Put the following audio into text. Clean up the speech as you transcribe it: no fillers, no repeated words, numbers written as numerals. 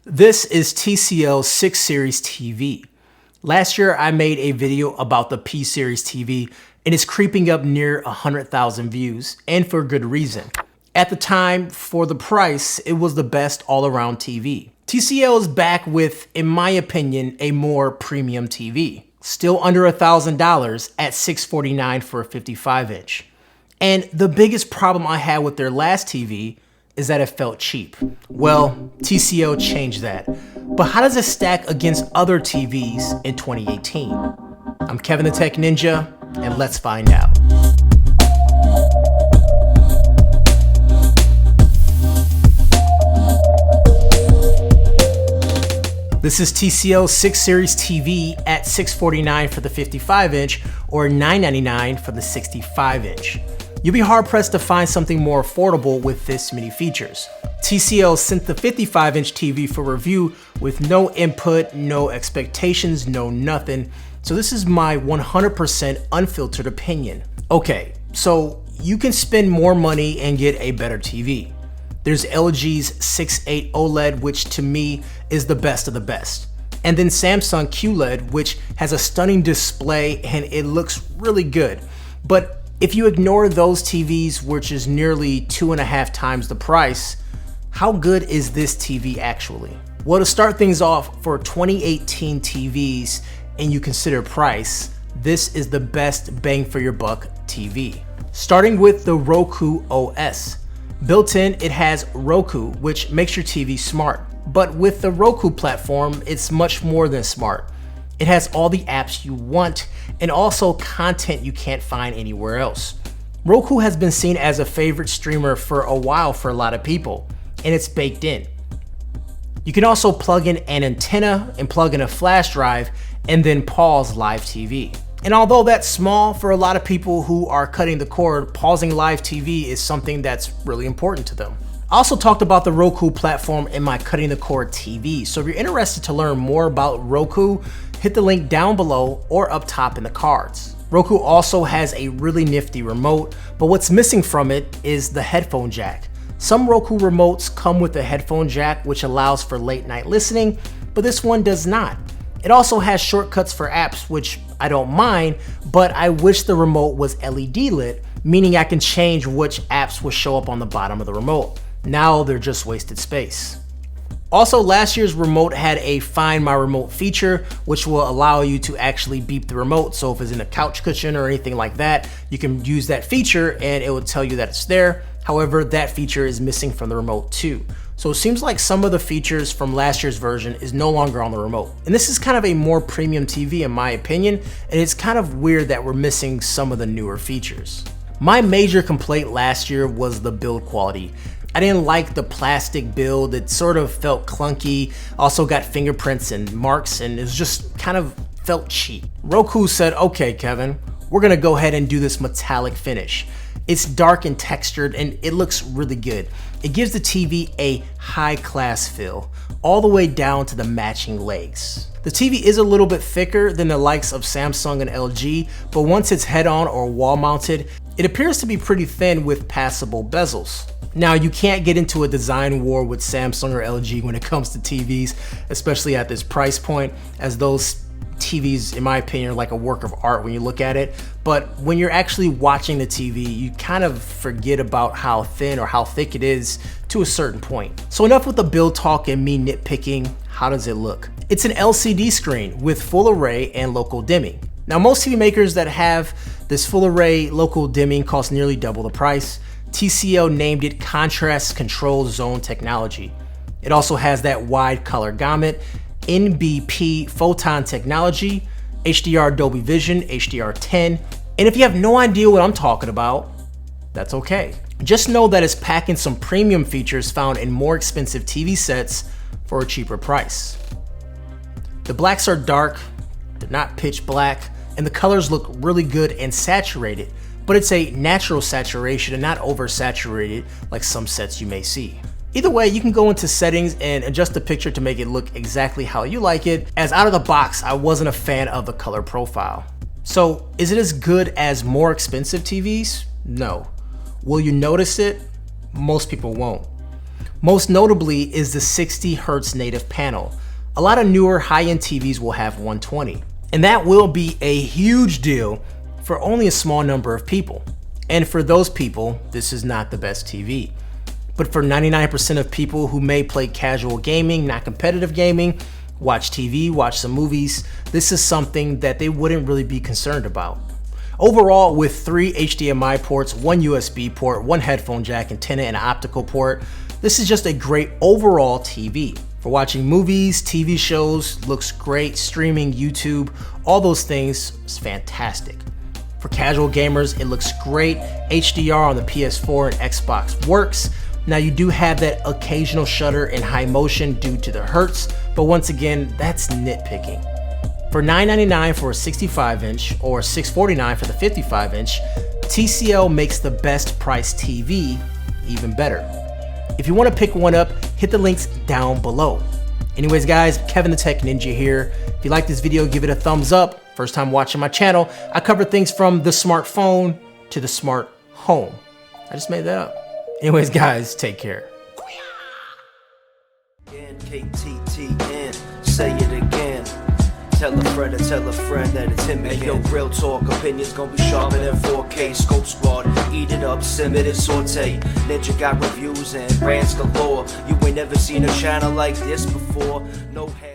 This is TCL's 6 Series TV. Last year, I made a video about the P Series TV, and it's creeping up near 100,000 views, and for good reason. At the time, for the price, it was the best all-around TV. TCL is back with, in my opinion, a more premium TV. Still under $1,000 at $649 for a 55-inch. And the biggest problem I had with their last TV is that it felt cheap. Well, TCL changed that. But how does it stack against other TVs in 2018? I'm Kevin the Tech Ninja, and let's find out. This is TCL's 6 Series TV at $649 for the 55-inch or $999 for the 65-inch. You'll be hard-pressed to find something more affordable with this many features. TCL sent the 55-inch TV for review with no input, no expectations, no nothing. So this is my 100% unfiltered opinion. Okay, so you can spend more money and get a better TV. There's LG's 6.8 OLED, which to me is the best of the best. And then Samsung QLED, which has a stunning display and it looks really good. But if you ignore those TVs, which is nearly 2.5 times the price, how good is this TV actually? Well, to start things off, for 2018 TVs and you consider price, this is the best bang for your buck TV. Starting with the Roku OS. Built in, it has Roku, which makes your TV smart. But with the Roku platform, it's much more than smart. It has all the apps you want and also content you can't find anywhere else. Roku has been seen as a favorite streamer for a while for a lot of people, and it's baked in. You can also plug in an antenna and plug in a flash drive and then pause live TV. And although that's small, for a lot of people who are cutting the cord, pausing live TV is something that's really important to them. I also talked about the Roku platform in my Cutting the Cord TV, so if you're interested to learn more about Roku, hit the link down below or up top in the cards. Roku also has a really nifty remote, but what's missing from it is the headphone jack. Some Roku remotes come with a headphone jack, which allows for late night listening, but this one does not. It also has shortcuts for apps, which I don't mind, but I wish the remote was LED lit, meaning I can change which apps will show up on the bottom of the remote. Now they're just wasted space. Also, last year's remote had a Find My Remote feature, which will allow you to actually beep the remote. So if it's in a couch cushion or anything like that, you can use that feature and it will tell you that it's there. However, that feature is missing from the remote too. So it seems like some of the features from last year's version is no longer on the remote. And this is kind of a more premium TV in my opinion, and it's kind of weird that we're missing some of the newer features. My major complaint last year was the build quality. I didn't like the plastic build, it sort of felt clunky, also got fingerprints and marks, and it was just kind of felt cheap. Roku said, okay Kevin, we're gonna go ahead and do this metallic finish. It's dark and textured and it looks really good. It gives the TV a high class feel, all the way down to the matching legs. The TV is a little bit thicker than the likes of Samsung and LG, but once it's head-on or wall-mounted, it appears to be pretty thin with passable bezels. Now, you can't get into a design war with Samsung or LG when it comes to TVs, especially at this price point, as those TVs, in my opinion, are like a work of art when you look at it. But when you're actually watching the TV, you kind of forget about how thin or how thick it is to a certain point. So enough with the build talk and me nitpicking. How does it look? It's an LCD screen with full array and local dimming. Now, most TV makers that have this full array local dimming cost nearly double the price. TCL named it Contrast Control Zone Technology. It also has that wide color gamut, NBP photon technology, HDR Dolby Vision, HDR10, and if you have no idea what I'm talking about, that's okay. Just know that it's packing some premium features found in more expensive TV sets for a cheaper price. The blacks are dark, they're not pitch black, and the colors look really good and saturated, but it's a natural saturation and not oversaturated like some sets you may see. Either way, you can go into settings and adjust the picture to make it look exactly how you like it, as out of the box, I wasn't a fan of the color profile. So, is it as good as more expensive TVs? No. Will you notice it? Most people won't. Most notably is the 60 Hz native panel. A lot of newer high-end TVs will have 120, and that will be a huge deal for only a small number of people. And for those people, this is not the best TV. But for 99% of people who may play casual gaming, not competitive gaming, watch TV, watch some movies, this is something that they wouldn't really be concerned about. Overall, with 3 HDMI ports, 1 USB port, 1 headphone jack, antenna, and an optical port, this is just a great overall TV. For watching movies, TV shows, looks great, streaming, YouTube, all those things is fantastic. For casual gamers, it looks great. HDR on the PS4 and Xbox works. Now you do have that occasional shutter in high motion due to the hertz, but once again, that's nitpicking. For $999 for a 65-inch or $649 for the 55-inch, TCL makes the best price TV even better. If you want to pick one up, hit the links down below. Anyways guys, Kevin the Tech Ninja here. If you like this video, give it a thumbs up. First time watching my channel, I cover things from the smartphone to the smart home. I just made that up. Anyways guys, take care. KTTN, say it again. Tell a friend that it's him again. Hey, yo, real talk, opinions gon' be sharper than 4K. Scope Squad, eat it up, simmer it, saute. Ninja got reviews and rants galore. You ain't never seen a channel like this before. No hash.